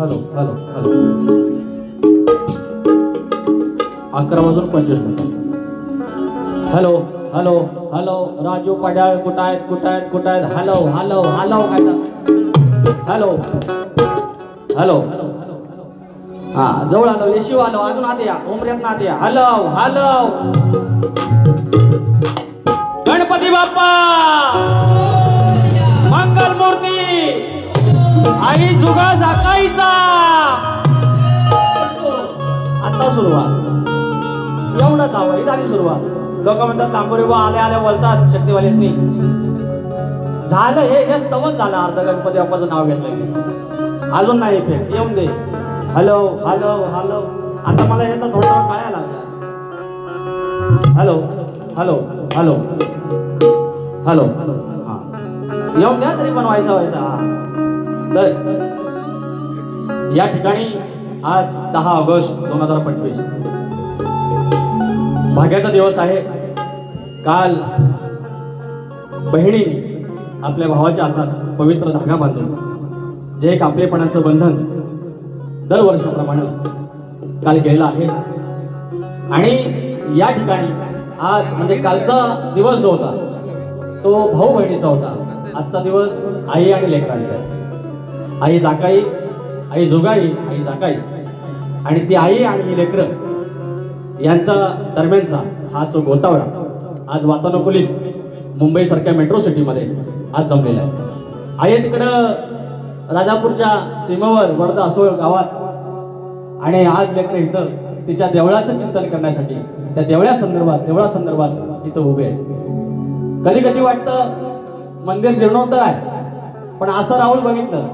Hello hello hello 11:25 hello hello hello Raju पड्याळ कुठं आहेत कुठं आहेत कुठं आहेत हॅलो हॅलो हॅलो काय हॅलो हॅलो हा जवळ आलो येशीव आलो अजून आत या उमऱ्यात आत या हॅलो हॅलो गणपती बाप्पा मंगल मूर्ती आई जुगा जाकाईचा आता सुरुवात एवढं जावं ही झाली सुरुवात लोक म्हणतात लांबोरी बा आले आले बोलतात शक्तीवालेसनी झालं हे स्तवन झालं अर्ध गणपती बाप्पाचं नाव घेतलं अजून नाही फेक येऊन दे हॅलो हॅलो हॅलो आता मला येतं थोडं थोडं कळायला लागलं हॅलो हॅलो हॅलो हॅलो हा येऊन द्या तरी पण व्हायचा तर या ठिकाणी आज 10 ऑगस्ट 2025 भाग्याचा दिवस आहे. काल बहिणीने आपल्या भावाच्या हातात पवित्र धागा बांधून जे एक आपलेपणाचं बंधन दरवर्षाप्रमाणे काल केलेलं आहे आणि या ठिकाणी आज म्हणजे कालचा दिवस जो होता तो भाऊ बहिणीचा होता. आजचा दिवस आई आणि लेकरांचा आहे. आई जाकाई आई जोगाई आई जाकाई आणि ती आई आणि ही लेकरं यांचा दरम्यानचा हा जो गोतावळा आज वातानुकूलित मुंबई सारख्या मेट्रो सिटीमध्ये आज जमलेला आहे. आई तिकडं राजापूरच्या सीमेवर वर्धा असोळ गावात आणि आज लेकरं इथं तिच्या देवळाचं चिंतन करण्यासाठी त्या देवळासंदर्भात इथं उभे आहे. कधी कधी वाटतं मंदिर जीर्णोत्तर आहे पण असं राहुल बघितलं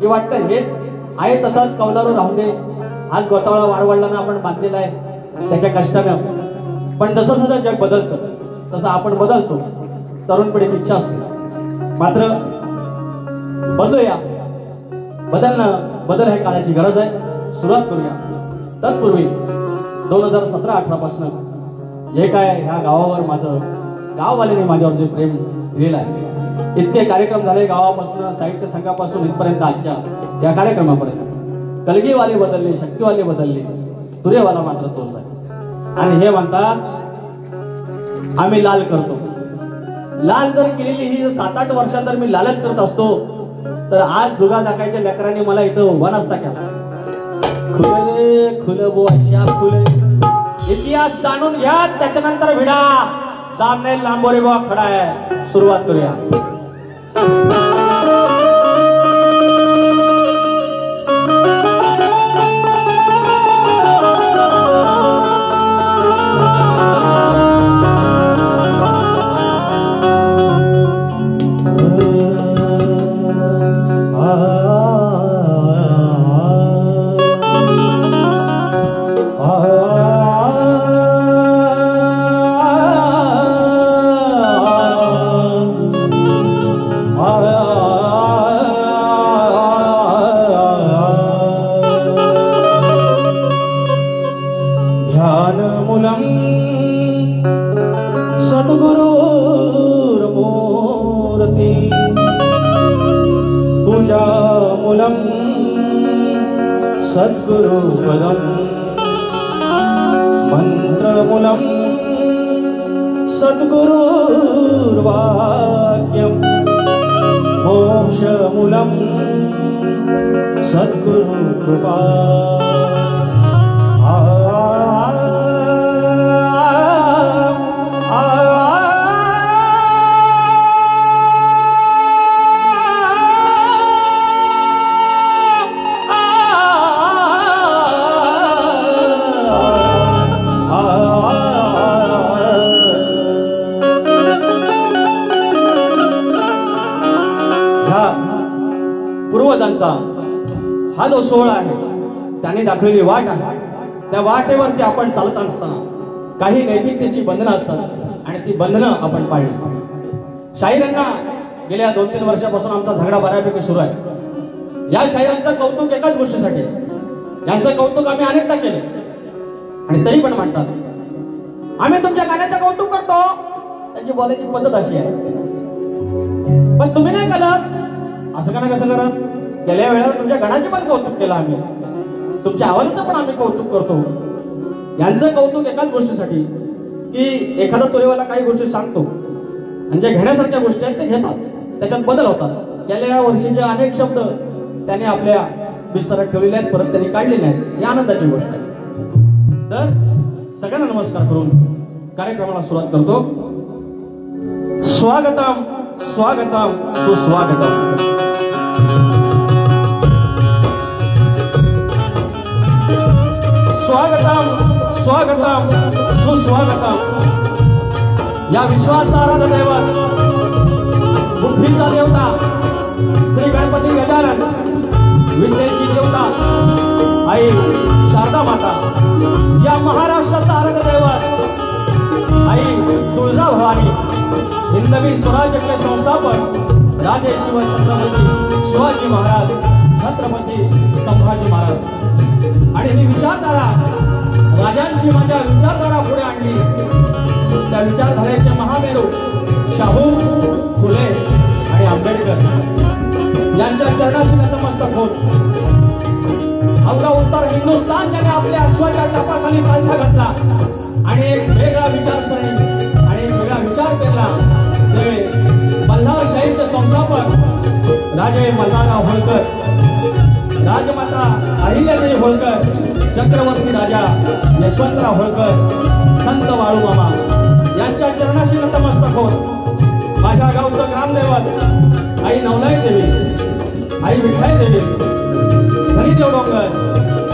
की वाटतं हेच आहे तसाच कौलारू राहून दे. आज गोतावळा वारवडलांना आपण बांधलेला आहे त्याच्या कष्टानं पण जसं जसं जग बदलतं तसं आपण बदलतो. तरुण पिढीची इच्छा असते मात्र बदलूया बदल हे काळाची गरज आहे. सुरुवात करूया. तत्पूर्वी 2017-18 पासून जे काय ह्या गावावर माझं गाववाल्याने माझ्यावर जे प्रेम दिलेलं आहे इतके कार्यक्रम झाले गावापासून साहित्य संघापासून इथपर्यंत आजच्या या कार्यक्रमापर्यंत कलगीवाले बदलले शक्तीवाले बदलले तुरेवाला मात्र तोच आहे. आणि हे म्हणतात आम्ही लाल करतो. लाल जर केलेली ही 7-8 वर्षात जर मी लालच करत असतो तर आज जुगा दाखायच्या लेकरांनी मला इथं उभा नसता केला. खुले खुले बोशा खुले इतिहास जाणून घ्या त्याच्यानंतर भिडा. सामने लांबोरे बुवा खडा आहे. सुरुवात करूया. सद्गुरु पदम मंत्रमूलम सद्गुरुर्वाक्यम मोक्षमूलम सद्गुरु कृपा. हा जो सोहळा आहे त्याने दाखवलेली वाट आहे. त्या वाटेवरती आपण चालत असताना काही नैतिकतेची बंधनं असतात आणि ती बंधनं आपण पाळली. शाहिरांना गेल्या 2-3 वर्षापासून आमचा झगडा बऱ्यापैकी सुरू आहे. या शाहिरांचं कौतुक एकाच गोष्टीसाठी यांचं कौतुक आम्ही अनेकदा केले आणि तरी पण म्हणतात आम्ही तुमच्या गाण्याचं कौतुक करतो. त्यांची बोलायची पद्धत अशी आहे पण तुम्ही नाही करत. असं का नाही कसं करत गेल्या वेळेला तुमच्या गणाचे पण कौतुक केलं आम्ही, तुमच्या आवाजाचं पण आम्ही कौतुक करतो. यांचं कौतुक एकाच गोष्टीसाठी की एखादा तोरेवाला काही गोष्टी सांगतो आणि ज्या घेण्यासारख्या गोष्टी आहेत ते घेतात, त्याच्यात बदल होतात. गेल्या वर्षीचे अनेक शब्द त्याने आपल्या विस्तारात ठेवलेले आहेत, परत त्यांनी काढलेले आहेत. ही आनंदाची गोष्ट आहे. तर सगळ्यांना नमस्कार करून कार्यक्रमाला सुरुवात करतो. स्वागतम स्वागतम सुस्वागतम. स्वागतम स्वागतम सुस्वागतम. या विश्वाचा आराध्य दैवत, बुद्धीचा देवता श्री गणपती गजानन, विद्येची देवता आई शारदा माता, या महाराष्ट्राचा आराध्य दैवत आई तुळजा भवानी, हिंदवी स्वराज्य के संस्थापक राजे शिव छत्रपती शिवाजी महाराज, छत्रपती संभाजी महाराज. आणि ही विचारधारा राजांची माझ्या विचारधारा पुढे आणली. त्या विचारधारेचे महामेरू शाहू, फुले आणि आंबेडकर यांच्या चरणाशी नतमस्तक होत अवघा उत्तर हिंदुस्थान ज्याने आपल्या अश्वाच्या टापाखाली पालथा घातला आणि एक वेगळा विचारसरणी आणि एक वेगळा विचार केला. ते मल्हारशाहीचे संस्थापक राजे मल्हारराव होळकर, राजमाता अहिल्यादेवी होळकर, चक्रवर्ती राजा यशवंतराव होळकर, संत बाळूमामा यांच्या चरणाशी नतमस्तक होत माझ्या गावचं ग्रामदैवत आई नवलाई देवी, आई विठाई देवी, खरी देवडोंगर,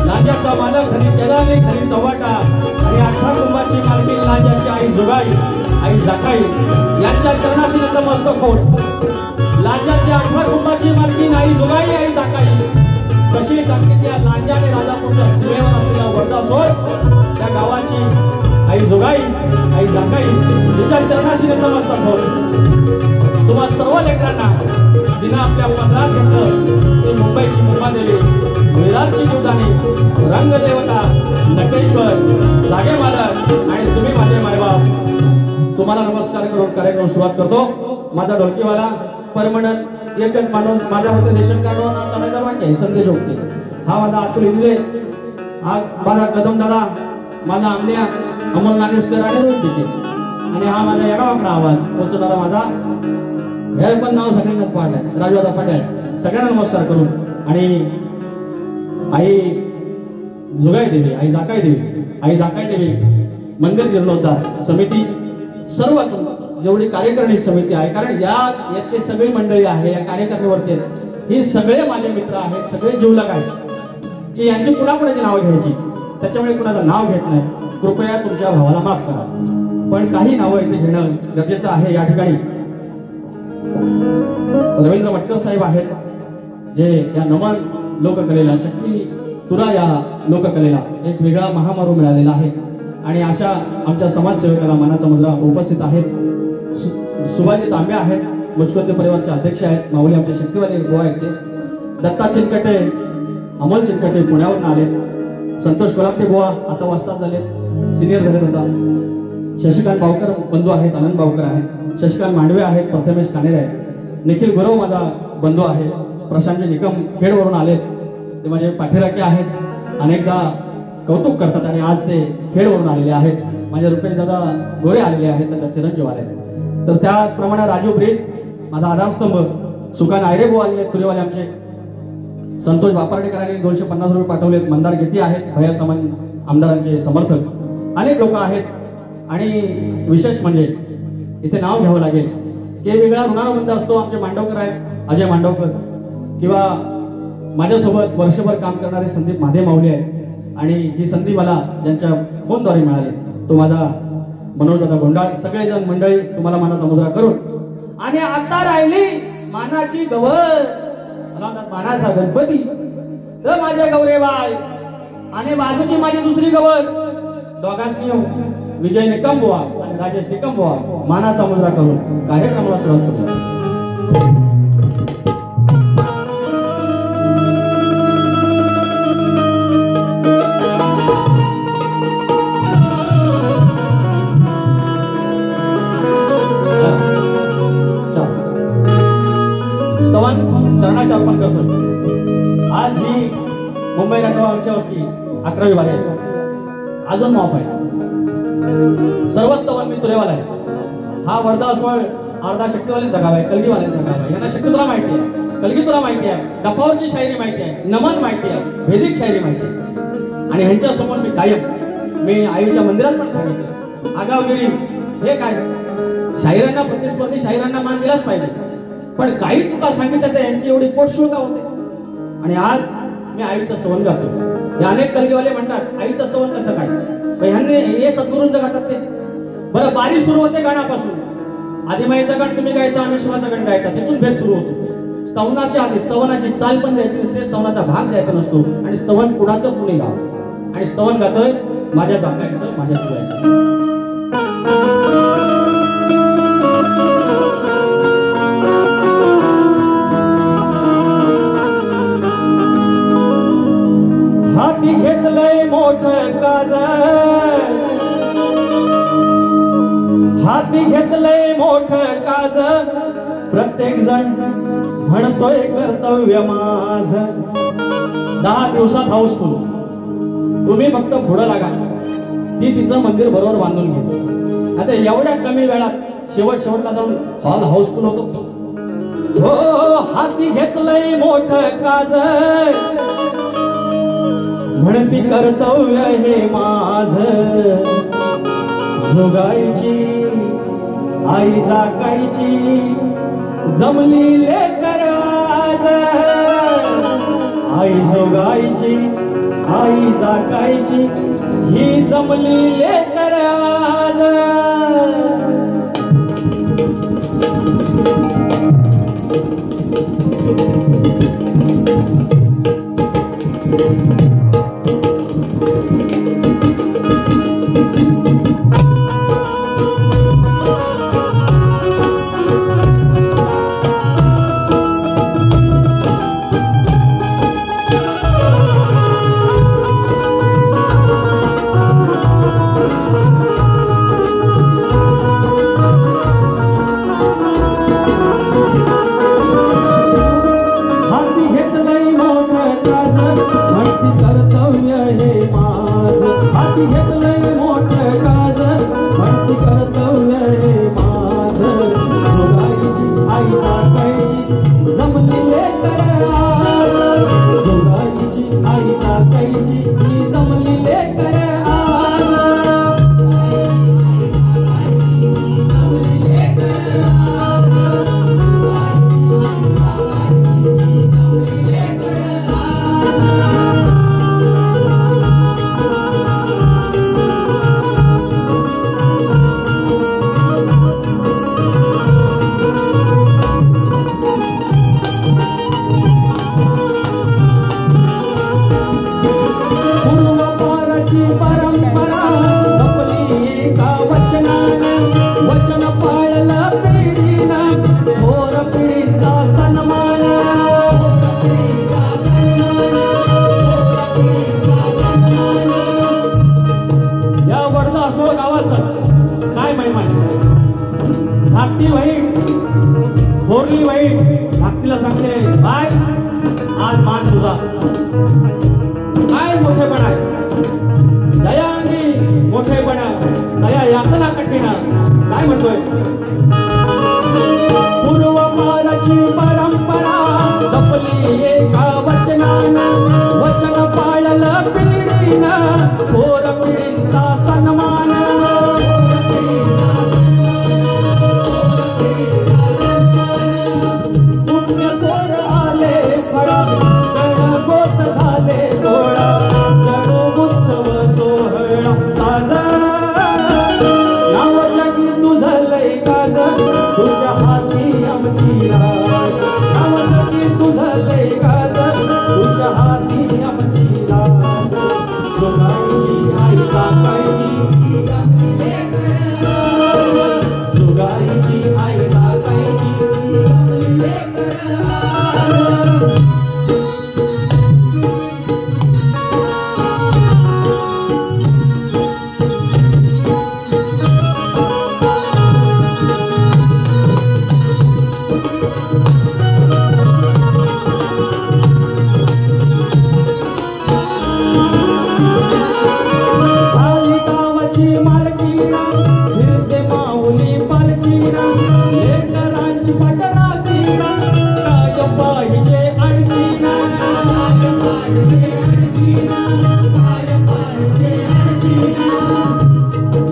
लांजाचा मालक खरी केदारी, खरी चव्हाटा आणि 18 कुंभाची मालकी लांजाची आई जुगाई, आई जाकाई यांच्या चरणाशी नतमस्तक होत लांजाची 18 कुंभाची मालकी आई जुगाई, आई जाकाई कशी टाकली त्या लांजा आणि राजापूरच्या सीमेवर असलेल्या वर्धा सोड त्या गावाची आई जुगाई, आई जाकाई तिच्या चरणाशी नतमस्तक होत तुम्हा सर्व लेकरांना तिनं आपल्या पदरात घेतलं. ते मुंबईची मुंबादेवी, विरारची जीवदानी, रंगदेवता, नटेश्वर, जागे मालक आणि तुम्ही माझे मायबाप. तुम्हाला नमस्कार करून कार्यक्रम सुरुवात करतो. माझा ढोलकीवाला परमनंट एकच माणूस माझ्यामध्ये रेशन कार्डवर चढायचा वाक्य संदेश होते. हा माझा अतुल इंद्रे, हा माझा कदम दादा, माझा आमल्या अमोल नागेशकर आणि रोहित तिथे, आणि हा माझा येडावाकडा आवाज पोचवणारा माझा हे पण नाव सगळ्यांनाच पाठ आहे राजवादा पाटील. सगळ्यांना नमस्कार करून आणि आई जुगाई देवी, आई जाकाई देवी, आई जाकाई देवी मंदिर जीर्णोद्धार समिती, सर्व जेवढी कार्यकारिणी समिती आहे, कारण यातली सगळी मंडळी आहे या कार्यकारिणीवरती आहेत, ही सगळे माझे मित्र आहेत, सगळे जीवलग आहेत की यांची कुणाकुणाची नाव घ्यायची, त्याच्यामुळे कुणाचं नाव घेत नाही. कृपया तुमच्या भावाला माफ करा, पण काही नावं इथे घेणं गरजेचं आहे. या ठिकाणी रवींद्र मटकर साहेब आहेत, जे या नमन लोककलेला, शक्ती तुरा या लोककलेला एक वेगळा महामारू मिळालेला आहे. आणि अशा आमच्या समाजसेवकाला मानाचा मुद्रा उपस्थित आहेत. सुभाजी तांबे आहेत, मुचकुंदे परिवारचे अध्यक्ष आहेत. माऊली आमचे शक्तीवाले गोवा आहेत ते. दत्ता चिनकटे, अमोल चिनकटे पुण्यावरून आलेत. संतोष कोल्हाटे गोवा आता वाजतात झालेत, सिनियर झालेत आता. शशिकांत भावकर बंधू आहेत, आनंद भावकर आहेत, शशिकांत मांडवे आहेत, प्रथमेश कानेरे आहेत. निखिल गुरव माझा बंधू आहे. प्रशांत निकम खेडवरून आलेत, ते माझे पाठीराखे आहेत, अनेकदा कौतुक करतात आणि आज ते खेडवरून आलेले आहेत. माझे रुपेश दादा गोरे आलेले आहेत, त्याचा चिरंजीव आले. तर त्याप्रमाणे राजू ब्रीड माझा आधारस्तंभ, सुकान आयरे गो आलेले तुरेवाले आमचे. संतोष बापार्डेकरांनी 250 रुपये पाठवलेत. मंदार घेती आहेत, भैया समान आमदारांचे समर्थक, अनेक लोक आहेत. आणि विशेष म्हणजे इथे नाव घ्यावं लागेल की वेगळा ऋणानुबंध असतो. आमचे मांडवकर आहेत, अजय मांडवकर, किंवा माझ्यासोबत वर्षभर काम करणारे संदीप महादेव माऊली आहेत. आणि ही संधी मला ज्यांच्या फोनद्वारे मिळाली तो माझा मनोज दादा गोंडाळ, सगळेजण मंडळी तुम्हाला मानाचा मुद्रा करून. आणि आता राहिली मानाची गवर, मानाचा गणपती, तर माझ्या गौरेबाई आणि बाजूची माझी दुसरी गवर, दोघांनी विजय निकम बुवा आणि राजेश निकम बुवा मानाचा मुद्रा करून कार्यक्रमाला सुरुवात करूया. स्तवन चरणाशी अर्पण करतोय. मुंबई रंगवावरची 11वी बाहेर अजून माफ आहे. सर्व स्तवन मी तुलेवाला आहे. हा वर्धा अस्वळ अर्धा शक्तीवाल्यांचा गाव आहे, कलगीवाल्यांचा गाव आहे. यांना शक्ती तुला माहिती आहे, कलगी तुला माहिती आहे, डफावरची शायरी माहिती आहे, नमन माहिती आहे, वैदिक शायरी माहिती आहे. आणि ह्यांच्या समोर मी कायम मी आईच्या मंदिरात पण सांगितलं आगावगिरी हे काय. शाहिरांना प्रतिस्पर्धी शाहिरांना मान दिलाच पाहिजे, पण काही चुका सांगितल्या तर यांची एवढी पोटशूळ का होते. आणि आज मी आईचं स्तवन गातो. हे अनेक कलगीवाले म्हणतात आईचं स्तवन कसं काय, ह्यांनी हे सद्गुरूंचं गातात ते. बरं बारी सुरू होते गाण्यापासून. आदिमाईचा गण तुम्ही गायचा, अमेश्वराचा गण गायचा, तिथून भेद सुरू होतो. स्तवनाच्या आधी स्तवनाची चाल पण द्यायची नसते, स्तवनाचा भाग द्यायचा नसतो. आणि स्तवन कुणाचं कुणी गाव. आणि स्तवन गातोय माझ्या जागायचं, माझ्या तुझ्याचं. हाती घेतलंय मोठं काज, हाती घेतलंय मोठं काज, प्रत्येक जण म्हणतोय कर्तव्य माझ. 10 दिवसात हाऊसफुल. तुम्ही फक्त पुढं लागा, ती तिचं मंदिर बरोबर बांधून घे. आता एवढ्या कमी वेळात शेवटला जाऊन हॉल हाऊसफुल होतो. हो हाती घेतलंय मोठं काज, म्हणती कर्तव्य हे माझ. जोगायची आई जागायची, जमली लेकर आज. आई जोगायची आई जागायची, ही जमली लेकर आज. धाकटी वाईट थोरली वाईट धाकटीला सांगते बाय आज मान तुझा. काय मोठेपणा आहे, दया अंगी मोठेपणा, दया यातना कठीण. काय म्हणतोय पूर्व पाराची परंपरा जपली एका वचनानं, वचन पाळलं पिढीनं, थोर पिढींचा सन्मान. तुझं लय काज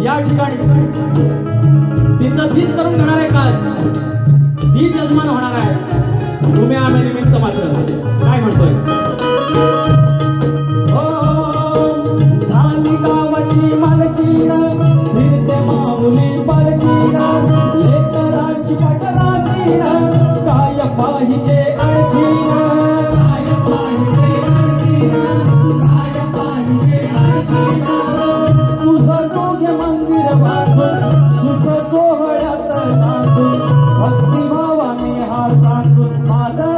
या ठिकाणी तिचं तीच करून घेणार आहे काज ती यजमान होणार आहे तुम्ही आम्ही निमित्त मात्र काय म्हणतोय झाली गावाची मालकीन फिरते माऊली पालकीन लेकरांची पटरातीन काय पाहिजे आणखीन तुझं दोघे मंदिर बांधून सुख सोहळ्यात नांदून भक्तिभावाने हा सांगून माझा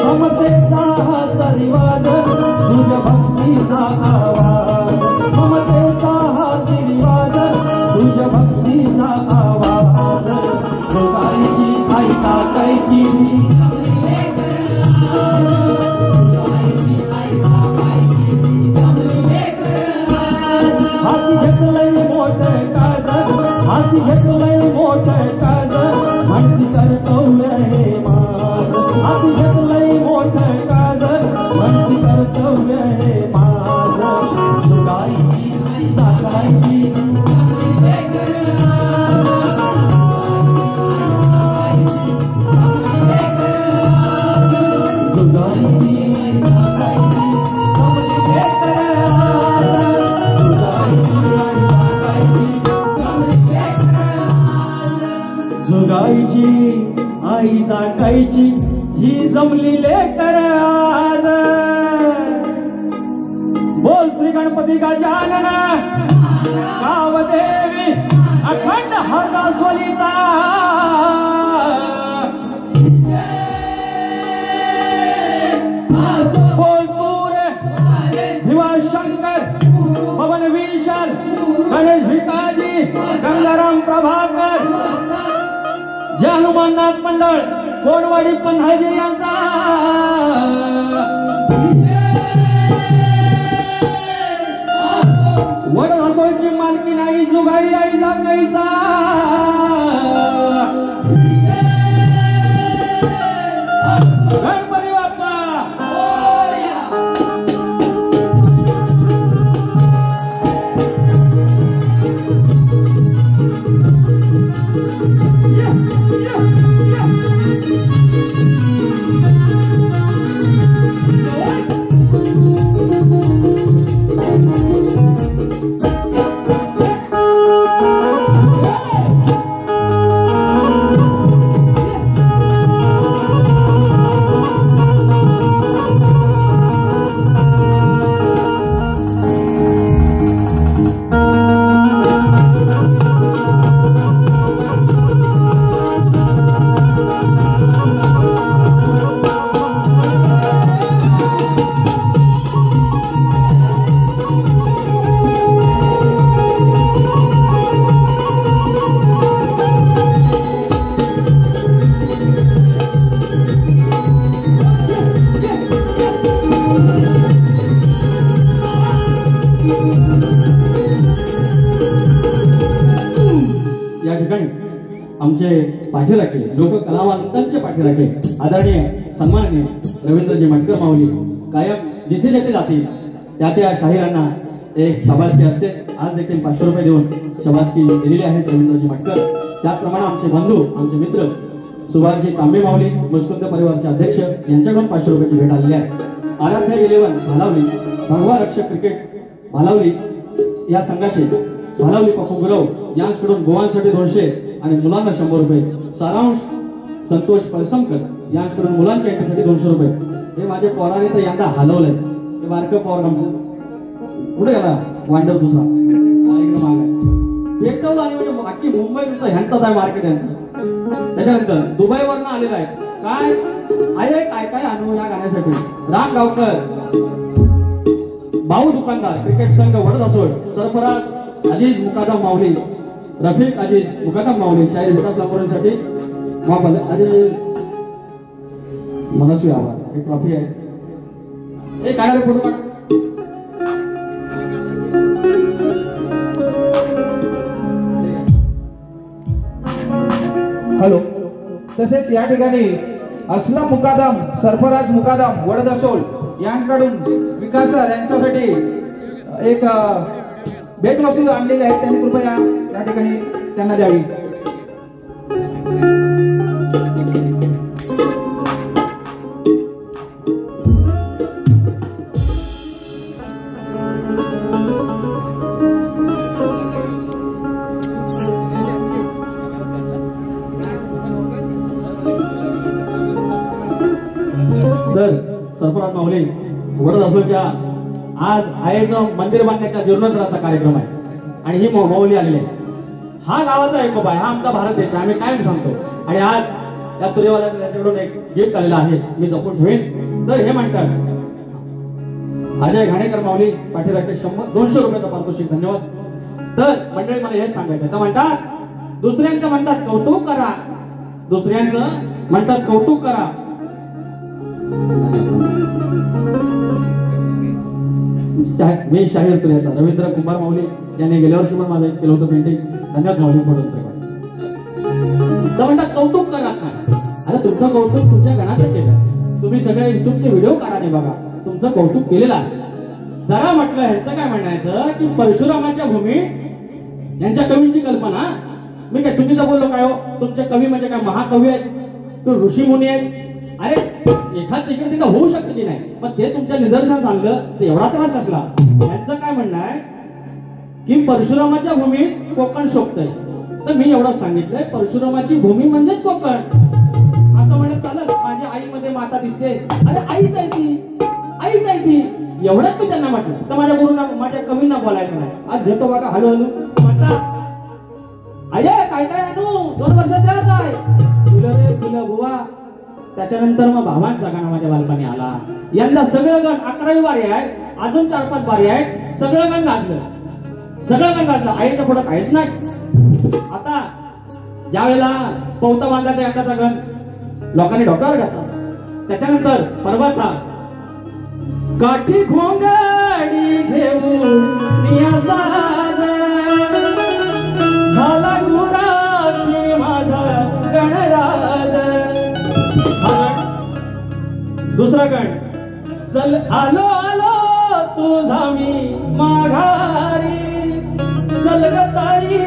समतेचा हा रिवाज तुझ्या भक्तीचा आवाज समतेचा हा रिवाज तुझ्या भक्तीचा आवाज जोगाईची आई टाकायची हाती घेतलंय मोठं काज हाती घेतलंय मोठं काज म्हणती कर्तव्य हे माझ हाती घेतलंय मोठं काज म्हणती कर्तव्य हे माझ जुगाईची जागायची जुगाईची आई जागायची ही जमली लेकर आज बोल श्री गणपती गजानन गावदेवी अखंड हरदासवलीचा बोल तूर भिवाशंकर पवन विशाल गणेश भिकाजी गंगाराम प्रभाकर जय हनुमाननाथ मंडळ कोणवाडी पन्हाजी यांचा वडदासोची मालकी नाही जुगाई आई जागाईचा गणपती बाप्पा या ठिकाणी आमचे पाठीराखे लोक कलावंतांचे पाठीराखे आदरणीय सन्माननीय रवींद्रजी मटकर माऊली कायम जिथे जिथे जातील त्या शाहिरांना एक शबासकी असते आज देखील 500 रुपये देऊन शबासकी दिलेली आहे रवींद्रजी मटकर त्याचप्रमाणे आमचे बंधू आमचे मित्र सुभाषजी तांबे माऊली मुस्कुंद परिवारचे अध्यक्ष यांच्याकडून 500 रुपयाची भेट आलेली आहे आराध्य 11 भालावली भगवा रक्षक क्रिकेट भालावली या संघाचे भालावली पप्पू गुरव यांच्याकडून गोवांसाठी 200 आणि मुलांना 100 रुपये सारांश संतोष पळसमकर यांच्याकडून मुलांच्या एंट्रीसाठी 200 रुपये हे माझ्या पोराने तर यंदा हलवलंय हे बारकं पोर आमचं कुठे गेला वांडव दुसरा इकडे माग आहे एकटवलं आणि म्हणजे अख्खी मुंबईचा ह्यांचाच आहे मार्केट यांचं त्याच्यानंतर दुबईवरनं आलेला आहे काय आहे काय काय अनुभव या गाण्यासाठी राम गावकर भाऊ दुकानदार क्रिकेट संघ वडदासोड सरफराज अजीज मुकादम माऊली रफीक अजीज मुकादम माऊली शाहीर विकास लांबोऱ्यांसाठी मोहम्मद अजीज मनस्वी आवाज एक ट्रॉफी आहे एक काढा फोटो काढा हॅलो तसेच या ठिकाणी असलम मुकादम सरफराज मुकादम वडदासोड यांच्याकडून विकास सर यांच्यासाठी एक भेटवस्तू आणलेली आहे, त्यांनी कृपया या ठिकाणी त्यांना द्यावी. तर सरफराज माऊली वडदासोच्या आज आईचं मंदिर बांधण्याचा जीर्णोद्धाराचा कार्यक्रम आहे आणि ही माऊली आलेली आहे. हा गावाचा एकोपा आहे, हा आमचा भारत देश आहे, आम्ही कायम सांगतो. आणि आज या तुरेवाल्याने त्यांच्याकडून एक गिफ्ट आलेला आहे, मी जपून ठेवीन. तर हे म्हणतात अजय घाणेकर माऊली पाठीराखे 200 रुपयाचा पारितोषिक, धन्यवाद. तर मंडळी मला हेच सांगायचं तर म्हणतात दुसऱ्यांचं म्हणतात कौतुक करा, दुसऱ्यांचं म्हणतात कौतुक करा. मी शाहीर तुर्याचा रवींद्र कुंभार माऊली यांनी गेल्या वर्षी पण माझं केलं होतं पेंटिंग, धन्यवाद माऊली फोडून. तर म्हणतात कौतुक करा काय, अरे तुमचं कौतुक तुमच्या गणाचं केलं, तुम्ही सगळे युट्यूबचे व्हिडिओ काढा नाही बघा, तुमचं कौतुक केलेलं आहे. जरा म्हटलं ह्यांचं काय म्हणायचं की परशुरामाच्या भूमीत यांच्या कवींची कल्पना, मी काय चुकीचं बोललो काय हो? तुमचे कवी म्हणजे काय महाकवी आहेत, तो ऋषी मुनी आहेत? अरे एखाद तिकडे तिकडे होऊ शकते की नाही, पण ते तुमच्या निदर्शनास आणलं तर एवढा त्रास कसला? यांचं काय म्हणणं आहे की परशुरामाच्या भूमीत कोकण शोभतंय, तर मी एवढंच सांगितलंय परशुरामाची भूमी म्हणजेच कोकण असं म्हणत चालत. माझ्या आईमध्ये माता दिसते, अरे आईच आहे ती, आईच आहे ती, एवढंच मी त्यांना म्हटलं. तर माझ्या गुरुंना माझ्या कवींना बोलायचं नाही. आज घेतो बघा हळूहळू म्हणतात अरे काय काय आणू, 2 वर्ष द्यायचं आहे तुला रे तुला बुवा. त्याच्यानंतर मग भावांचा गाणं माझ्या बालपणी आला. यंदा सगळं गण 11वी बारी आहे, अजून 4-5 बारी आहेत, सगळं गण गाजलं, सगळं गण गाजलं. आईच्या पुढं काहीच नाही. आता ज्या वेळेला पौता बांधायचा यंदाचा गण लोकांनी डॉक्टर घातला. त्याच्यानंतर परवाचा काठी खोंगाडी घेऊन झाला गुराखी माझा गणराज. दुसरा गण चल आलो आलो तुझा मी माघारी, चल ग ताई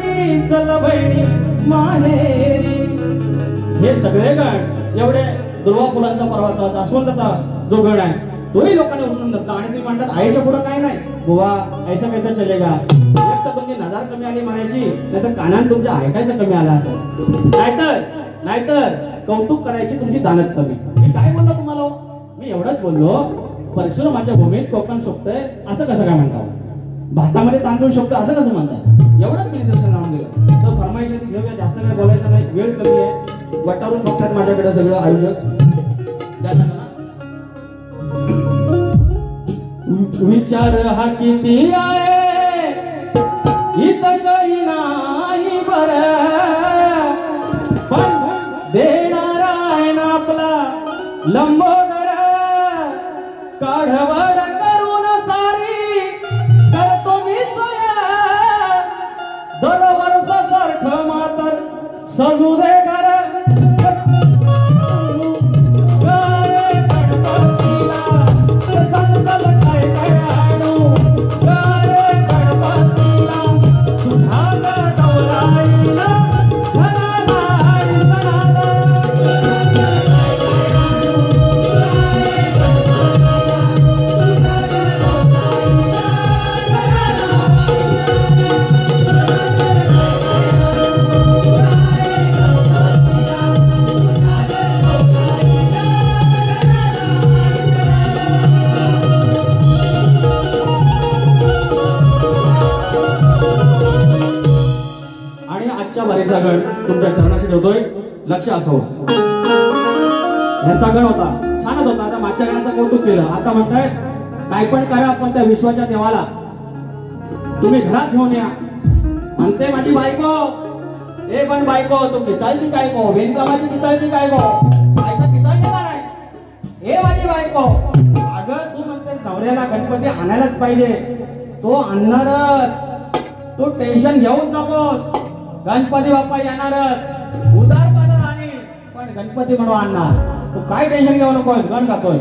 चल बहिणी माहेरी. हे सगळे गण एवढे दुर्वा फुलांचा परवाचा जास्वंदाचा जो गण आहे तोही लोकांनी उचलून धरला. आणि ते म्हणतात आईच्या पुढं काय नाही बुवा, ऐसा कैसा चलेगा. एक तर तुमची नजर कमी आली म्हणायची, नाही तर कानात तुमच्या ऐकायचं कमी आलं असं, नाहीतर कौतुक करायची तुमची दानत कमी. मी काय बोललो तुम्हाला? मी एवढंच बोललो परशुरामाच्या भूमीत कोकण शोभतंय असं कसं काय म्हणता, भातामध्ये तांदूळ शोभतं असं कसं म्हणतात, एवढंच मी निदर्शन लावून दिलं. तर फरमाईशी घेऊया, जास्त काय बोलायचं नाही, वेळ कमी आहे. वटारून बघतात माझ्याकडे सगळं आयोजक. विचार हा किती आहे इथं काही नाही बरं, पण देणारा आहे ना आपला लंबोदर. काढवड करून सारी करतो मी सोया, दरवर्षासारखं मातर सजू दे घर. गण तुमच्या चरणाशी ठेवतोय, लक्ष असावं. ह्याचा गण होता, छानच होता. आता मागच्या गणाचं कौतुक केलं, आता म्हणताय काय पण करा पण त्या विश्वाच्या देवाला तुम्ही घरात घेऊन या. म्हणते माझी बायको, ए पण बायको तू किचाळती काय गो, वेणकामाची किचाळती काय गो, पैसा किचाळते का नाही, हे माझी बायको. अगं तू म्हणते नवऱ्याला गणपती आणायलाच पाहिजे, तो आणणारच, तू टेन्शन घेऊच नकोस. गणपती बाप्पा येणारच, उदार पादर आणि पण गणपती म्हणून आणणार, तू काय टेन्शन घेऊ नकोस, गण खातोय.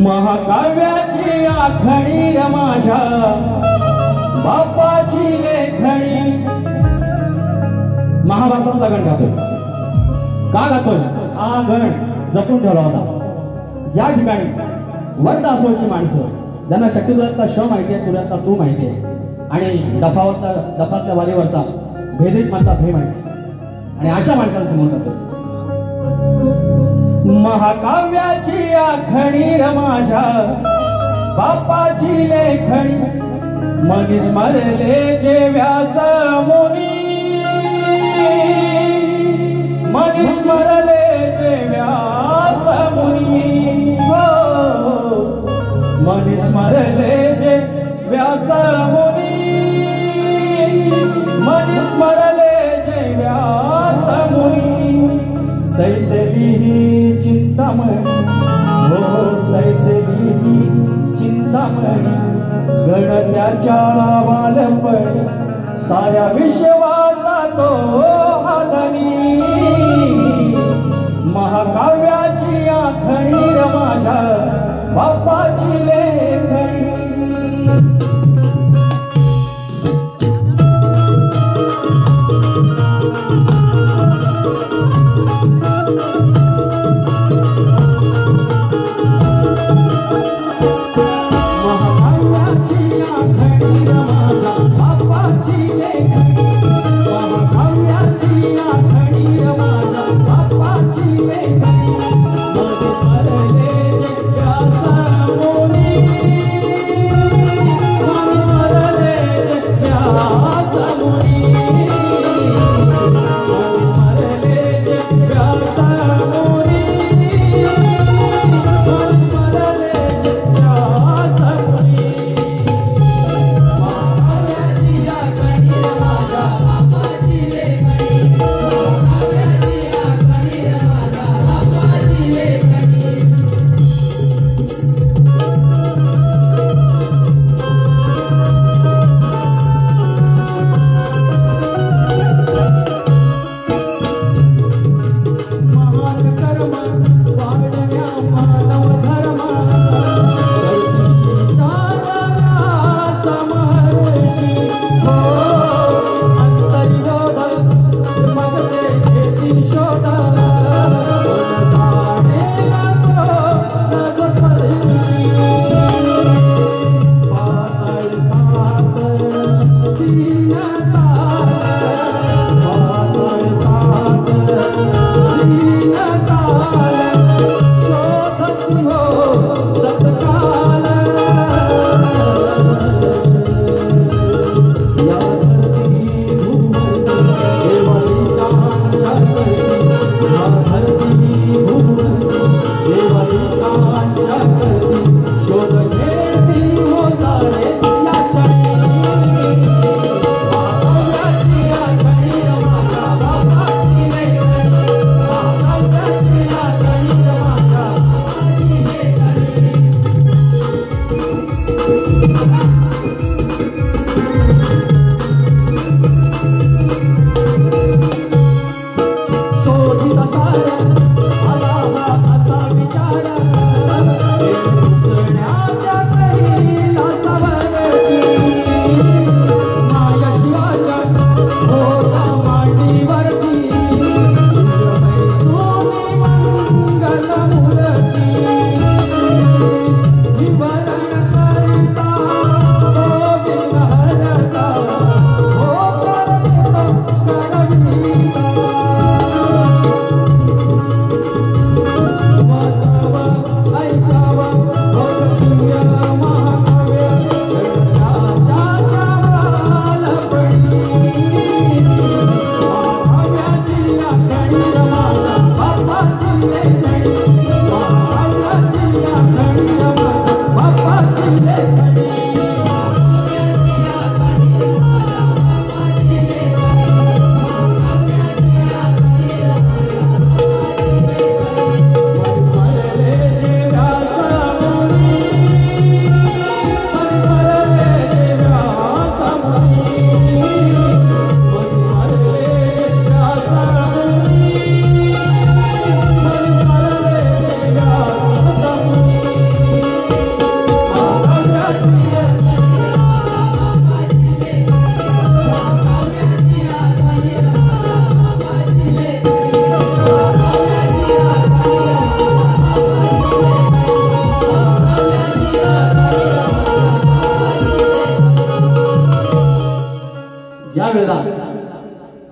महाकाव्याची आखणी र माझ्या बापाची लेखणी. महाभारतातला गण गातोय. का गातोय? हा गण जपून ठेवला होता. ज्या ठिकाणी वर्ध असोची माणसं ज्यांना शक्तिपुरातला श माहिती आहे, तुऱ्यातला तू माहिती आहे, आणि डफातल्या वारीवरचा भेदिक माझा भे माहिती, आणि अशा माणसांसमोर जातो. महाकाव्याची आखणी र माझ्या बापाची लेखणी. मनी स्मरले जे व्यास मुनी, मनी स्मरले जे व्यास मुनी. हो मनी स्मरले जे व्यास मुनी, मनी स्मरले जे व्यास मुनी. तैसे लिही चिंतामणी, हो तैसे लिही चिंतामणी. गणत्याच्या बालपणी साऱ्या विश्वाचा तो हातणी. महाकाव्याची आखणी र माझ्या बापाची लेखणी. महाकाव्याची आखणी र माझ्या बापाची लेखणी.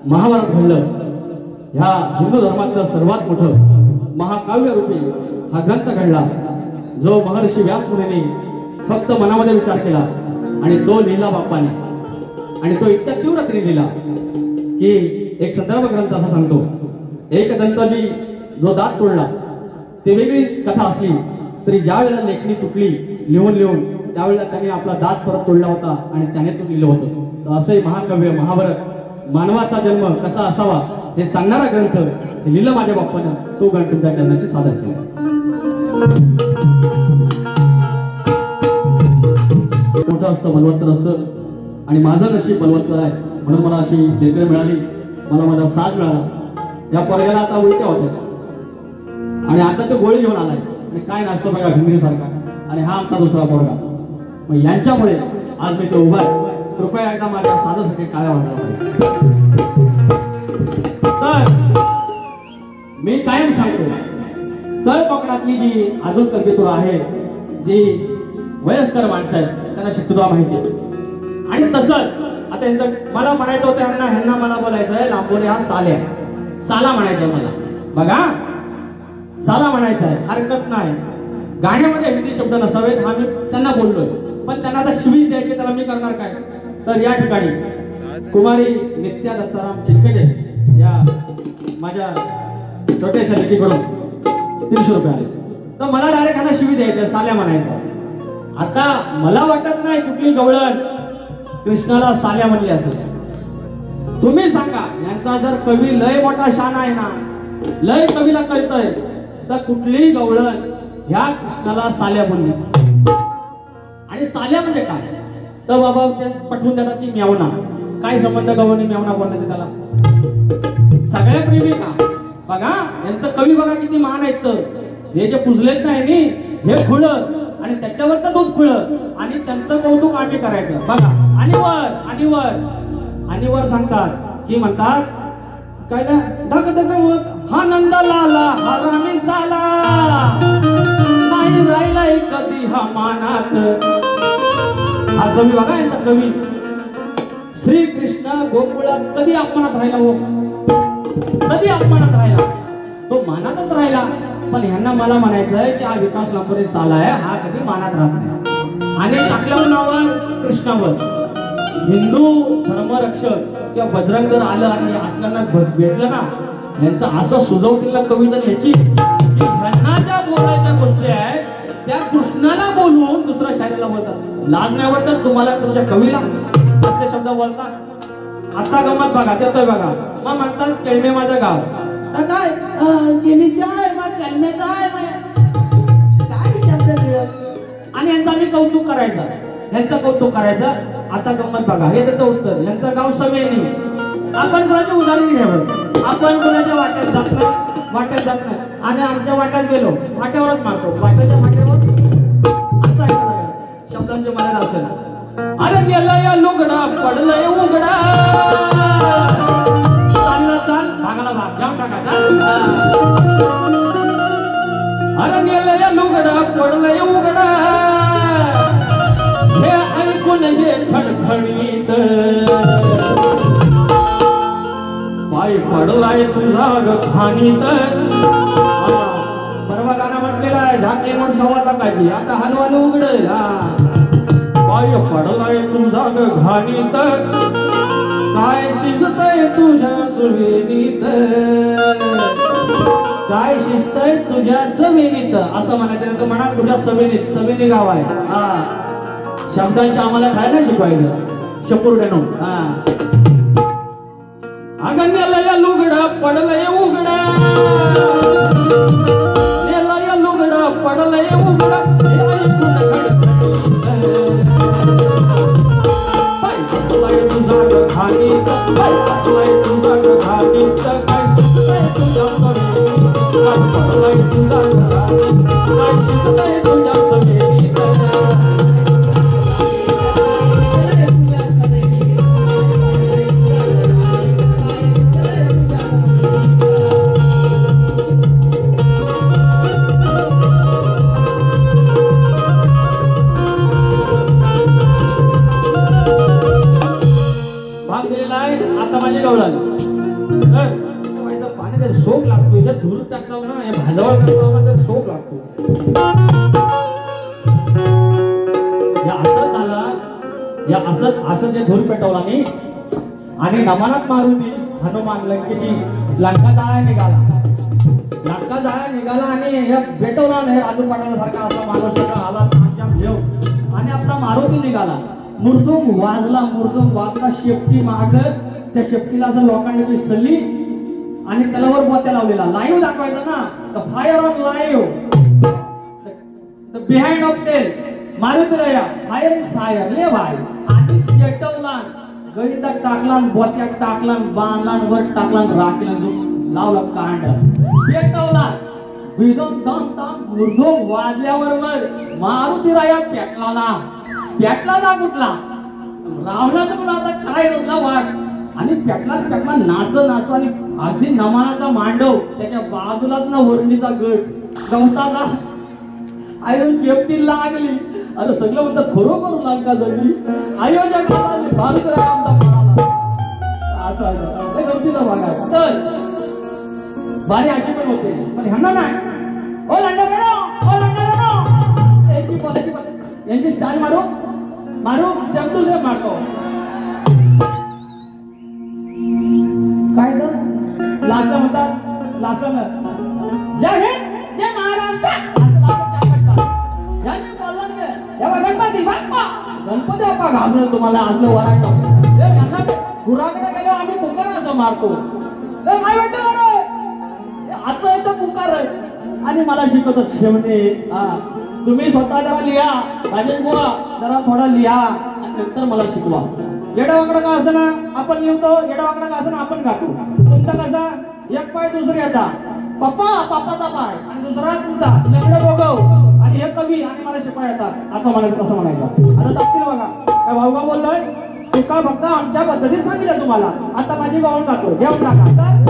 महाभारत घडलं, ह्या हिंदू धर्मातलं सर्वात मोठं महाकाव्य रूपी हा ग्रंथ घडला, जो महर्षी व्यास मुनींनी फक्त मनामध्ये विचार केला आणि तो लिहिला बाप्पाने. आणि तो इतक्या तीव्रतेने लिहिला की एक संदर्भ ग्रंथ असा सांगतो, एक दंताजी जो दात तोडला ते वेगळी कथा असली तरी ज्या वेळेला लेखणी तुटली लिहून लिहून त्यावेळेला त्याने आपला दात परत तोडला होता आणि त्याने तो लिहिलं होतं. तर असे महाकाव्य महाभारत मानवाचा जन्म कसा असावा हे सांगणारा ग्रंथ हे लिहिलं माझ्या बाप्पानं. तो ग्रंथ तुमच्या चरणाशी सादर केला. मोठं असतं, बलवत्तर असतं आणि माझं नशीब बलवत्तर आहे म्हणून मला अशी लेकरं मिळाली, मला माझा साथ मिळाला. या पोरग्याला आता उलट्या होत्या आणि आता तो गोळी घेऊन आलाय आणि काय नाचतो बघा भिंगरी सारखा, आणि हा आमचा दुसरा पोरगा. मग यांच्यामुळे आज मी तो उभा आहे. कृपया एकदा माझ्या साधासाठी टाळ्या वाजवा. तर मी कायम सांगतो, तळ कोकणातली जी अजून तरबेतूर आहे, जी वयस्कर माणसं आहेत त्यांना शक्यतो माहिती आहे. आणि तसंच आता यांचं मला म्हणायचं होतं ह्यांना मला बोलायचं आहे लांबोरे हा साल्या साला म्हणायचंय मला. बघा साला म्हणायचं आहे, हरकत नाही. गाण्यामध्ये हिंदी शब्द नसावेत हा मी त्यांना बोललोय, पण त्यांना आता शिवी द्यायची त्याला मी करणार काय. तर या ठिकाणी कुमारी नित्या दत्ताराम चिलकटे या माझ्या छोट्याशा लेकीकडून 300 रुपये आले. तर मला डायरेक्ट ह्यांना शिवी द्यायचं, साल्या म्हणायचं. आता मला वाटत नाही कुठली गवळण कृष्णाला साल्या म्हणली असेल. तुम्ही सांगा, यांचा जर कवी लय मोठा शान आहे ना, लय कवीला कळतंय, तर कुठली गवळण ह्या कृष्णाला साल्या बोलली. आणि साल्या म्हणजे काय, तर बाबा ते पटवून देतात की म्यावना. काय संबंध गवळणी म्यावना बोलण्याचे त्याला. सगळ्या प्रेमी का बघा, यांचं कवी बघा किती मान आहेत. हे जे पुजलेत नाही हे खुळ आणि त्याच्यावरचं दूध खुळ आणि त्यांचं कौतुक आम्ही करायचं बघा. आणि वर सांगतात की म्हणतात काय ना, धग धग हा नंद लाला हा रामी साला नाही राहिलाय कधी हा मानात. हा कवी बघा, यांचा कवी श्रीकृष्ण गोकुळात कधी अपमानात राहिला हो, कधी अपमानात राहिला, तो मानातच राहिला. पण ह्यांना मला म्हणायचंय की हा विकास लांबोरे साला आहे, हा कधी मानात राहत नाही. आणि टाकल्यावर नावावर कृष्णावर हिंदू धर्मरक्षक किंवा बजरंग जर आलं आणि आजकालना भेटलं ना, यांचं असं सुजवतील ना कवी जर ह्याची की ह्यांना ज्या बोलायच्या गोष्टी आहेत त्या कृष्णाला बोलून दुसऱ्या शायरीला बोलतात. लाज नाही वाटत तुम्हाला तुमच्या कवीला असले शब्द बोलतात. आता गमत बघा, येतोय बघा. मग म्हणतात केळमे माझं गाव, तर काय गेलीच्या आहे मग केळमेचा आहे काय शब्द मिळत. आणि यांचं आम्ही कौतुक करायचं, यांचं कौतुक करायचं. आता गंमत बघा, हे त्याचं उत्तर. यांचं गाव समेनी. आपण कोणाचे उदाहरण घ्यावं, आपण कोणाच्या वाट्यात जात नाही आणि आमच्या वाट्यात गेलो वाट्यावरच मारतो, वाट्याच्या वाट्यावर असं आहे शब्दांचे मला असेल. अरे गेलं या लुगडा पडलंय उघडा, चाललं चाल भागाला भाग जाऊन टाका. अरे गेलं या लुगडा पडलंय उघडा, हे ऐकून हे खणखणीत पाय पडलाय तुझा खाणीत. परवा गाणं म्हटलेलं आहे झाकली म्हणून सव्वा टाकायची, आता हलवाल उघड. पाय पडलाय तुझा घाणीत, काय शिजतय तुझ्या सुवेनीत, काय शिजतय तुझ्या चवेनीत. असं म्हणायचं म्हणा तुझ्या सवेनीत. सवेनी गाव आहे. शब्दांशी आम्हाला काय नाही शिकवायचं शपुर्ड्यानो. अगण्यलय लुगडा पडलय उघडा, नेलय लुगडा पडलय उघडा, पाय पडलय तुझा खाणीत, पाय पडलय तुझा खाणीत, काय शिजतय तुझ्या सवेनीत, पाय पडलय तुझा खाणीत, काय शिजतय तुझ्या सवेनीत. आता माझी गवळण व्हायचं पाण्यात सोप लागतो, या धूर टाकतो ना, या भाजवळ टाकतो ना, तर सोप लागतो. या असं झालं, या असं जे धूर पेटवला मी आणि नमनात मारुती हनुमान लंका जाळ्या निघाला आणि हे पेटवला नाही राजू पाटलासारखा असा माणूस सगळा आला आमच्या घेऊन आणि आपला मारुती निघाला. मुर्दुंग वाजला शेपटी माग, त्या शेपटीला असं लोखंडाची सल्ली आणि त्यालावर बोत्या लावलेला लाईव्ह दाखवायचा ना, तर fire on live, behind of tail Maruti रया फायर इज फायर ले भाई. आणि पेटवला, गळीतात टाकला, बोत्यात टाकला, बांधला, वर टाकला, राखीला लावला कांड, पेटवला. विदम दम दम मुर्दुंग वाजल्याबरोबर मारुती राया पेटला ना कुठला रावणाचं तुला आता करायला वाट आणि पेटला नाच आणि अगदी नमानाचा मांडव, त्याच्या बाजूलाच ना वरणीचा गट गवताचा आयो शेपटी लागली. अरे सगळं म्हणतात खरोखर लंका जडली, आयोजकाला मारुती राया आमचा पळाला. असं गमतीचा भाग आहे. तर बारी अशी पण होते, पण ह्यांना नाही. ओ लंडन यांची स्टाईल मारू सेम टू सेम मारतो. काय तर लास्टला म्हणतात जय हिंद जय महाराष्ट्र गणपती बाप्पा घाबरलं तुम्हाला असलं वरायचं. यांना गुराकडे गेलो आम्ही पुकार असं मारतो. काय वाटतं आता याचं पुकार आणि मला शिकवतात शेवटे. तुम्ही स्वतः जरा लिहा, राजेश बुवा जरा थोडा लिहा आणि नंतर मला शिकवा. येडावाकडा का असं ना आपण लिहितो, येडावाकडा का असं ना आपण गातो. तुमचा कसा एक पाय दुसऱ्याचा पप्पाचा पाय आणि दुसरा तुमचा लग्न बोगव आणि हे कवी आणि मला शिकवा येतात असं म्हणायचं तसं म्हणायचं. आता दाखतील बघा काय भाऊगा बोललोय, शिका फक्त आमच्या पद्धतीत सांगितलं तुम्हाला. आता माझी गाऊन गातो, घेऊन टाका.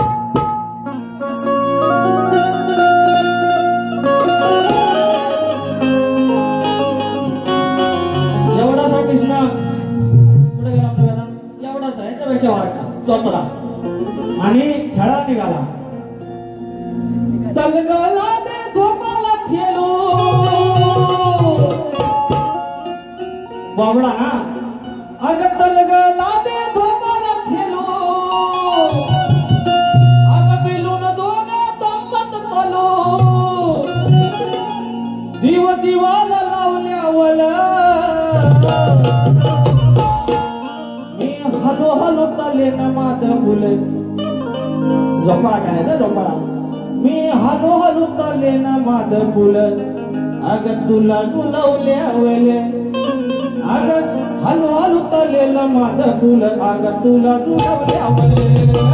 तर चोचला आणि खेळायला निघाला. तलगला दे धोपाला खेळू बाबडा ना, अग तलगला दे धोपाला खेळू, अग बिलून दोघा दंपत तलो, दिवाला लावल्यावला हलो तले न माद फुल झोपाळा काय ना झोपाळा. मी हलो तले न माद फुल, अग तुला गुलवल्या वेले, अग हलो तले न माद फुल, अग तुला गुलवल्या वेले. तुला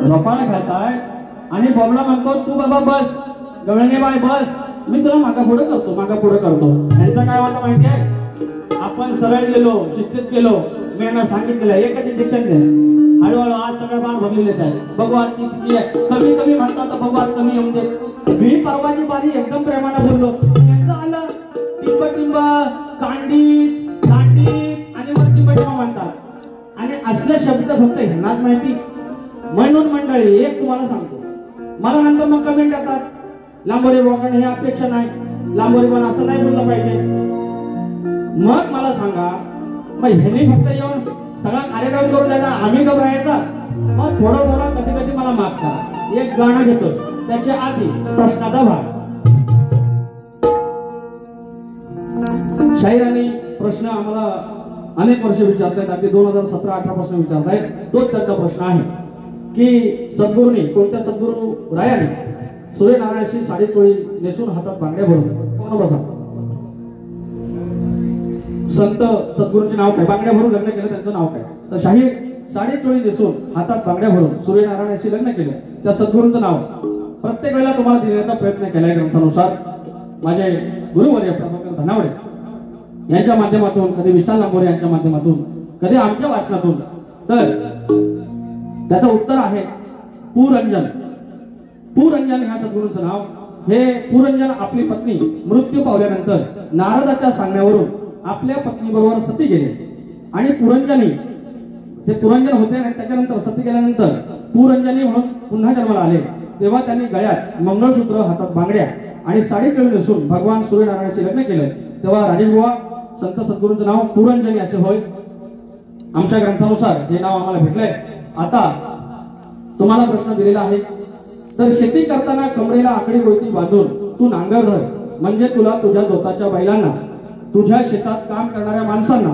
झोपाळा खेळताय आणि बॉबला म्हणतो तू बाबा बस, गवळणे बाय बस, मी तुला मागा पुढे करतो. यांचं काय वाटतं माहितीये, आपण सरळ गेलो, शिस्तीत गेलो, मी यांना सांगितलेलं एकच इंजेक्शन दे, हळूहळू आज सगळं बाण भरलेलेच आहे, बघू आज किती आहे, कमी म्हणतात तर बघू आज कमी येऊन दे. मी परवाची बारी एकदम प्रेमाने बोललो, यांचं आलं टिंब कांडी आणि वर टिंब म्हणतात, आणि असले शब्द फक्त ह्यांनाच माहिती. म्हणून मंडळी एक तुम्हाला सांगतो, मला नंतर मग कमेंट येतात, लांबोरी वॉकण हे अपेक्षा नाही, लांबोरी पण असं नाही बोललं पाहिजे. मग मला सांगा, मग ह्यांनी फक्त येऊन सगळा कार्यक्रम करून द्यायचा, आम्ही घबरायचा. मग थोडं कधी मला माफ करा, एक गाणं घेतो, त्याच्या आधी प्रश्नाचा भाग. शाहीर आणि प्रश्न आम्हाला अनेक वर्ष विचारतायत, अगदी 2017-18 पासून विचारतायत. तोच त्यांचा प्रश्न आहे की सद्गुरूंनी, कोणत्या सद्गुरू रायाने सूर्यनारायणाची साडीचोळी नेसून हातात बांगड्या भरून, कोण बसा, संत सद्गुरूंचे नाव काय, बांगड्या भरून लग्न केलं त्यांचं नाव काय, तर शाहीर साडीचोळी नेसून हातात बांगड्या भरून सूर्यनारायणाशी लग्न केलं त्या सद्गुरूंचं नाव प्रत्येक वेळेला तुम्हाला देण्याचा प्रयत्न केलाय ग्रंथानुसार. माझे गुरुवर्य प्रभाकर धनावडे यांच्या माध्यमातून, कधी विशाल लांबोरे यांच्या माध्यमातून, कधी आमच्या वाचनातून. तर त्याचं उत्तर आहे पुरंजन. पुरंजन ह्या सद्गुरूंचं नाव. हे पुरंजन आपली पत्नी मृत्यू पावल्यानंतर नारदाच्या सांगण्यावरून आपल्या पत्नीबरोबर सती गेले, आणि पुरंजनी ते पुरंजन होते, आणि त्याच्यानंतर सती गेल्यानंतर पुरंजनी म्हणून पुन्हा जन्माला आले. तेव्हा त्यांनी गळ्यात मंगळसूत्र, हातात बांगड्या आणि साडीचोळी नेसून भगवान सूर्यनारायणाचे लग्न केलं. तेव्हा राजेश बुवा संत सद्गुरूंचं नाव पुरंजनी असे होय. आमच्या ग्रंथानुसार हे नाव आम्हाला भेटलंय. आता तुम्हाला प्रश्न दिलेला आहे, तर शेती करताना कमरेला आकडी गोळती बांधून तू नांगर धर, म्हणजे तुला तुझ्या जोताच्या बैलांना, तुझ्या शेतात काम करणाऱ्या माणसांना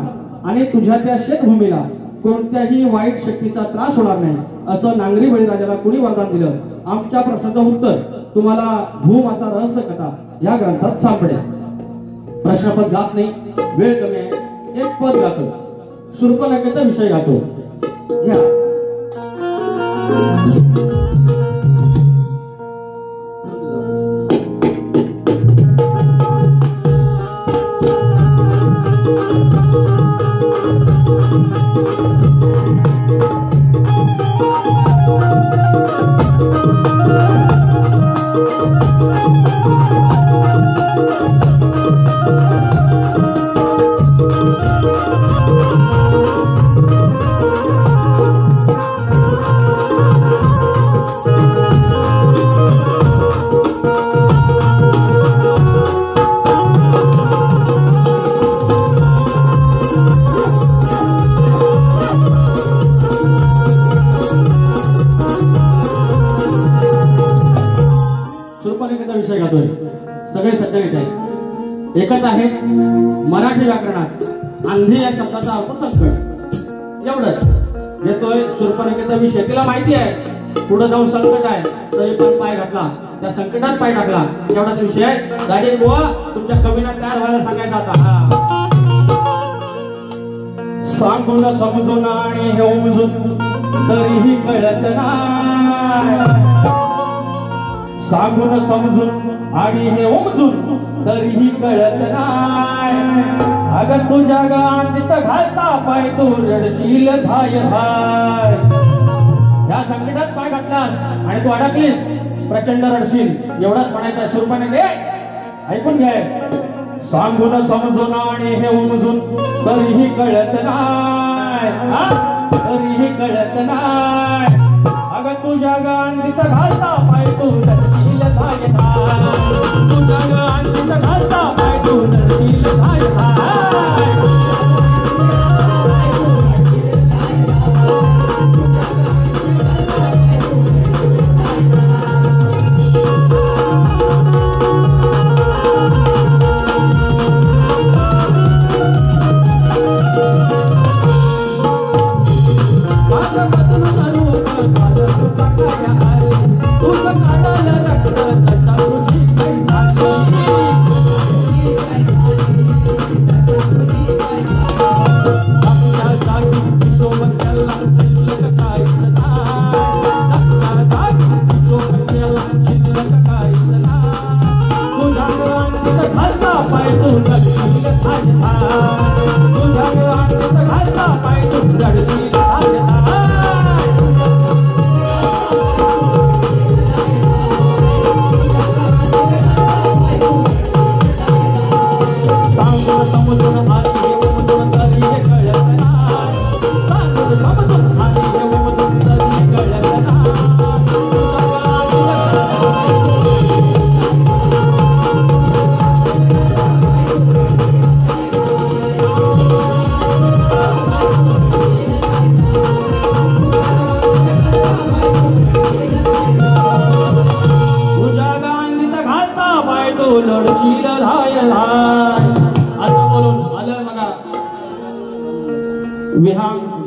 आणि तुझ्या त्या शेतभूमीला कोणत्याही वाईट शक्तीचा त्रास होणार नाही, असं नांगरी बळीराजाला कुणी वरदान दिलं. आमच्या प्रश्नाचं उत्तर तुम्हाला भूमाता रहस्य कथा या ग्रंथात सापडेल. प्रश्नपद गात नाही, वेळ कमी आहे, एक पद गातो, शूर्पणखेचा विषय गातो. घ्या. सगळे सज्जन येत आहेत. एकच आहे मराठी व्याकरणात आंधी या शब्दाचा अर्थ संकट, एवढंच घेतोय. शूर्पणखेचा विषय तिला माहिती आहे, पुढे जाऊन संकट आहे, तरी पण पाय घातला, त्या संकटात पाय टाकला, एवढाच विषय आहे. राजेश बुवा तुमच्या कवीना तयार व्हायला सांगायचा आता. सांगून समजून आणि हे उमजून तरीही कळत नाही, सांगून समजून आणि हे उमजून तरीही कळत नाही. अगं तुझ्या गांधीत घालता पाय तू रडशील धाय धाय. या संकटात पाय घातलास आणि तू अडकलीस, प्रचंड रडशील, एवढाच म्हणायचा. शूर्पणखे ऐकून घे. सांगून समजून आणि हे उमजून तरीही कळत नाही, तरीही कळत नाही. अगं तुझ्या गांधीत घालता पाय तू रडशील धाय धाय. तुझ्या गांधीत घालता पाय तू रडशील धाय धाय.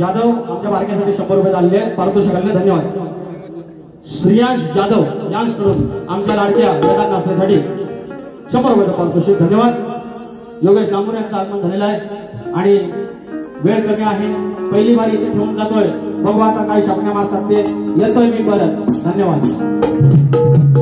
जाधव आमच्या बारक्यासाठी 100 रुपये झाले पारितोषिकाला धन्यवाद. श्रियांश जाधव यांच्याकडून आमच्या लाडक्या वेदांत नाचण्यासाठी 100 रुपये पारितोषिक धन्यवाद. योगेश जांभूर यांचं आगमन झालेलं आहे आणि वेळ कमी आहे. पहिली बारी इथे ठेवून जातोय. बघू आता काही शापण्या मारतात ते. येतोय मी परत. धन्यवाद.